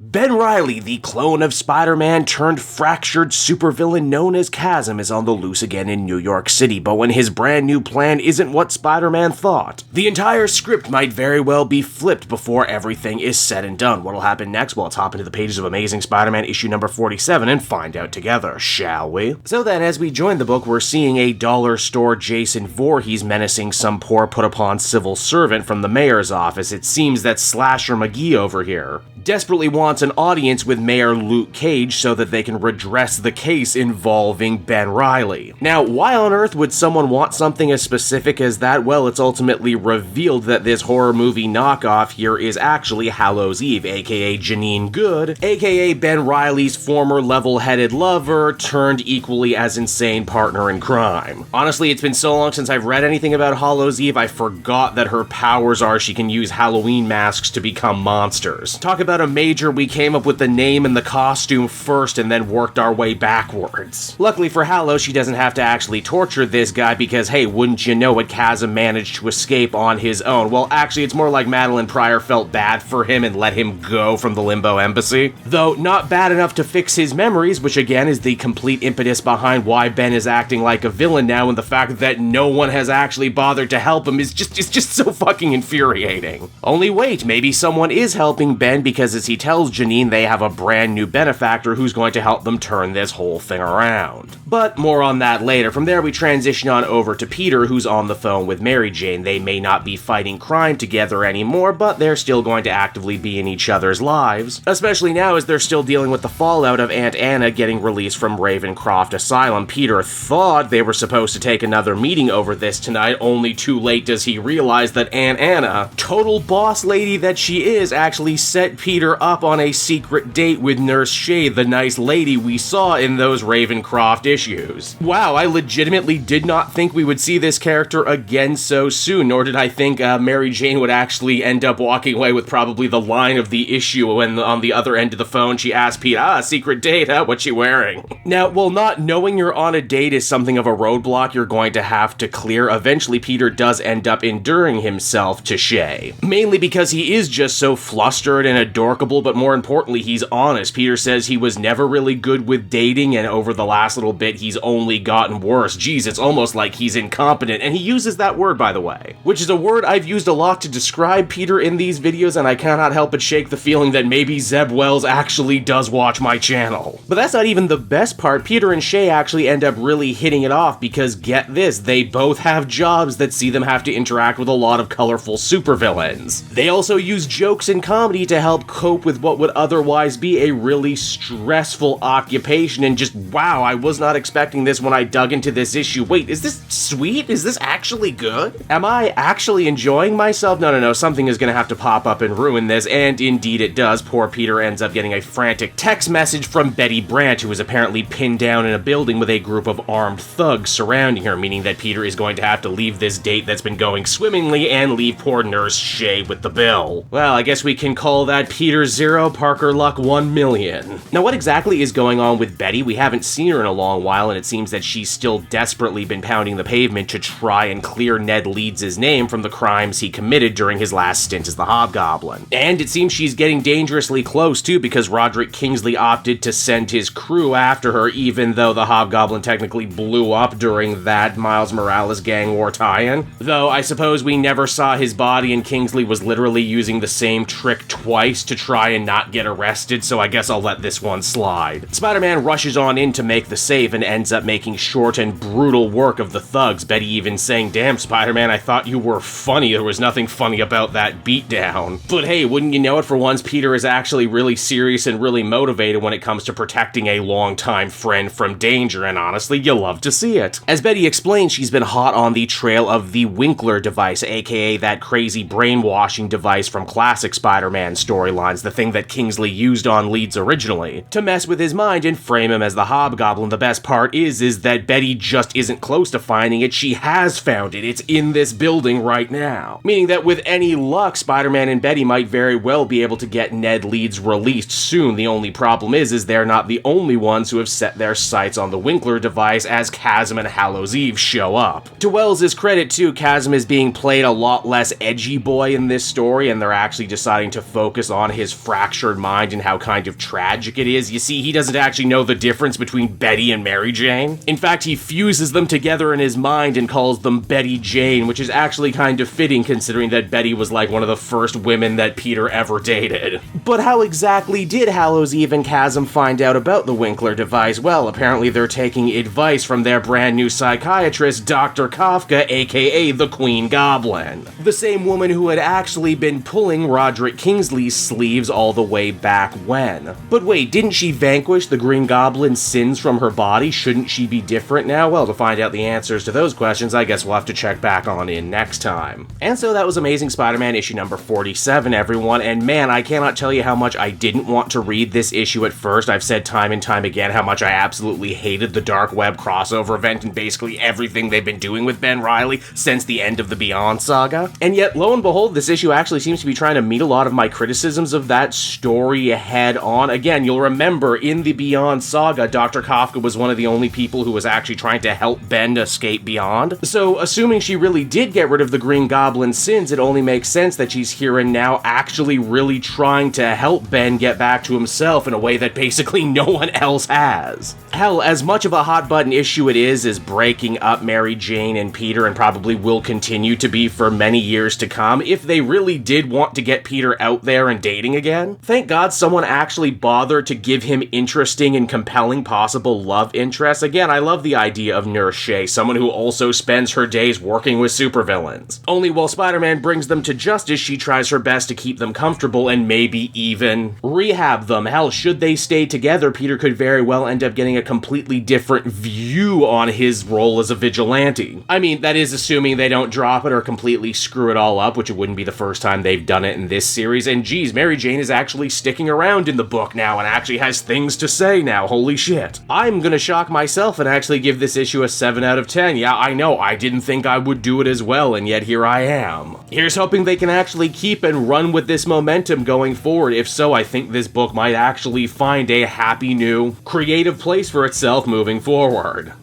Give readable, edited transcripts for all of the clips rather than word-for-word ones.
Ben Reilly, the clone of Spider-Man turned fractured supervillain known as Chasm, is on the loose again in New York City, but when his brand new plan isn't what Spider-Man thought, the entire script might very well be flipped before everything is said and done. What'll happen next? Well, let's hop into the pages of Amazing Spider-Man issue number 47 and find out together, shall we? So then, as we join the book, we're seeing a dollar store Jason Voorhees menacing some poor put-upon civil servant from the mayor's office. It seems that Slasher McGee over here desperately wants an audience with Mayor Luke Cage so that they can redress the case involving Ben Reilly. Now, why on earth would someone want something as specific as that? Well, it's ultimately revealed that this horror movie knockoff here is actually Hallows Eve, aka Janine Good, aka Ben Reilly's former level-headed lover turned equally as insane partner in crime. Honestly, it's been so long since I've read anything about Hallows Eve, I forgot that her powers are she can use Halloween masks to become monsters. Talk about a major, we came up with the name and the costume first and then worked our way backwards. Luckily for Hallows, she doesn't have to actually torture this guy because, hey, wouldn't you know it, Chasm managed to escape on his own. Well, actually, it's more like Madeline Pryor felt bad for him and let him go from the Limbo Embassy. Though not bad enough to fix his memories, which again is the complete impetus behind why Ben is acting like a villain now, and the fact that no one has actually bothered to help him is just so fucking infuriating. Only wait, maybe someone is helping Ben because as he tells Janine they have a brand new benefactor who's going to help them turn this whole thing around. But more on that later. From there we transition on over to Peter, who's on the phone with Mary Jane. They may not be fighting crime together anymore, but they're still going to actively be in each other's lives, especially now as they're still dealing with the fallout of Aunt Anna getting released from Ravencroft Asylum. Peter thought they were supposed to take another meeting over this tonight, only too late does he realize that Aunt Anna, total boss lady that she is, actually set Peter up on a secret date with Nurse Shade, the nice lady we saw in those Ravencroft issues. Wow, I legitimately did not think we would see this character again so soon, nor did I think Mary Jane would actually end up walking away with probably the line of the issue when on the other end of the phone she asked Pete, secret date, huh? What's she wearing? Now, while not knowing you're on a date is something of a roadblock you're going to have to clear, eventually Peter does end up enduring himself to Shay. Mainly because he is just so flustered and adorable, but more importantly, he's honest. Peter says he was never really good with dating, and over the last little bit, he's only gotten worse. Geez, it's almost like he's incompetent, and he uses that word, by the way, which is a word I've used a lot to describe Peter in these videos, and I cannot help but shake the feeling that maybe Zeb Wells actually does watch my channel. But that's not even the best part. Peter and Shay actually end up really hitting it off because, get this, they both have jobs that see them have to interact with a lot of colorful supervillains. They also use jokes and comedy to help cope with what would otherwise be a really stressful occupation, and just wow, I was not expecting this when I dug into this issue. Wait, is this sweet? Is this actually good? Am I actually enjoying myself? No, something is gonna have to pop up and ruin this, and indeed it does. Poor Peter ends up getting a frantic text message from Betty Brant, who is apparently pinned down in a building with a group of armed thugs surrounding her, meaning that Peter is going to have to leave this date that's been going swimmingly and leave poor Nurse Shay with the bill. Well, I guess we can call that Peter 0, Parker Luck 1 million. Now, what exactly is going on with Betty? We haven't seen her in a long while, and it seems that she's still desperately been pounding the pavement to try and clear Ned Leeds' name from the crimes he committed during his last stint as the Hobgoblin. And it seems she's getting dangerously close, too, because Roderick Kingsley opted to send his crew after her, even though the Hobgoblin technically blew up during that Miles Morales gang war tie-in. Though, I suppose we never saw his body, and Kingsley was literally using the same trick twice to try and not get arrested, so I guess I'll let this one slide. Spider-Man rushes on in to make the save and ends up making short and brutal work of the thugs, Betty even saying, "Damn, Spider-Man, I thought you were funny. There was nothing funny about that beatdown." But hey, wouldn't you know it, for once, Peter is actually really serious and really motivated when it comes to protecting a longtime friend from danger, and honestly, you love to see it. As Betty explains, she's been hot on the trail of the Winkler device, aka that crazy brainwashing device from classic Spider-Man storylines, the thing that Kingsley used on Leeds originally, to mess with his mind and frame him as the Hobgoblin. The best part is that Betty just isn't close to finding it. She has found it. It's in this building right now. Meaning that with any luck, Spider-Man and Betty might very well be able to get Ned Leeds released soon. The only problem is they're not the only ones who have set their sights on the Winkler device as Chasm and Hallows Eve show up. To Wells' credit too, Chasm is being played a lot less edgy boy in this story, and they're actually deciding to focus on his fractured fractured mind and how kind of tragic it is. You see, he doesn't actually know the difference between Betty and Mary Jane. In fact, he fuses them together in his mind and calls them Betty Jane, which is actually kind of fitting considering that Betty was like one of the first women that Peter ever dated. But how exactly did Hallows Eve and Chasm find out about the Winkler device? Well, apparently they're taking advice from their brand new psychiatrist, Dr. Kafka, aka the Queen Goblin. The same woman who had actually been pulling Roderick Kingsley's sleeves all the way back when. But wait, didn't she vanquish the Green Goblin's sins from her body? Shouldn't she be different now? Well, to find out the answers to those questions, I guess we'll have to check back on in next time. And so that was Amazing Spider-Man issue number 47, everyone, and man, I cannot tell you how much I didn't want to read this issue at first. I've said time and time again how much I absolutely hated the Dark Web crossover event and basically everything they've been doing with Ben Reilly since the end of the Beyond saga. And yet, lo and behold, this issue actually seems to be trying to meet a lot of my criticisms of that story head on. Again, you'll remember in the Beyond saga, Dr. Kafka was one of the only people who was actually trying to help Ben escape Beyond. So, assuming she really did get rid of the Green Goblin's sins, it only makes sense that she's here and now actually really trying to help Ben get back to himself in a way that basically no one else has. Hell, as much of a hot-button issue it is breaking up Mary Jane and Peter, and probably will continue to be for many years to come, if they really did want to get Peter out there and dating again, thank God someone actually bothered to give him interesting and compelling possible love interests. Again, I love the idea of Nurse Shay, someone who also spends her days working with supervillains. Only while Spider-Man brings them to justice, she tries her best to keep them comfortable and maybe even rehab them. Hell, should they stay together, Peter could very well end up getting a completely different view on his role as a vigilante. I mean, that is assuming they don't drop it or completely screw it all up, which it wouldn't be the first time they've done it in this series. And geez, Mary Jane is actually sticking around in the book now and actually has things to say now. Holy shit. I'm gonna shock myself and actually give this issue a 7 out of 10. Yeah, I know, I didn't think I would do it as well, and yet here I am. Here's hoping they can actually keep and run with this momentum going forward. If so, I think this book might actually find a happy new, creative place for itself moving forward.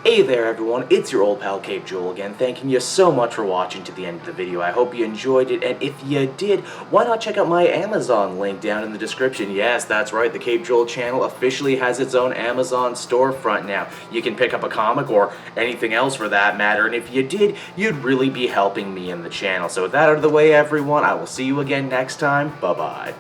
Hey there everyone, it's your old pal Cape Joel again, thanking you so much for watching to the end of the video. I hope you enjoyed it, and if you did, why not check out my Amazon link down in the description. Yes, that's right, the Cape Joel channel officially has its own Amazon storefront now. You can pick up a comic or anything else for that matter, and if you did, you'd really be helping me in the channel. So with that out of the way everyone, I will see you again next time. Bye-bye.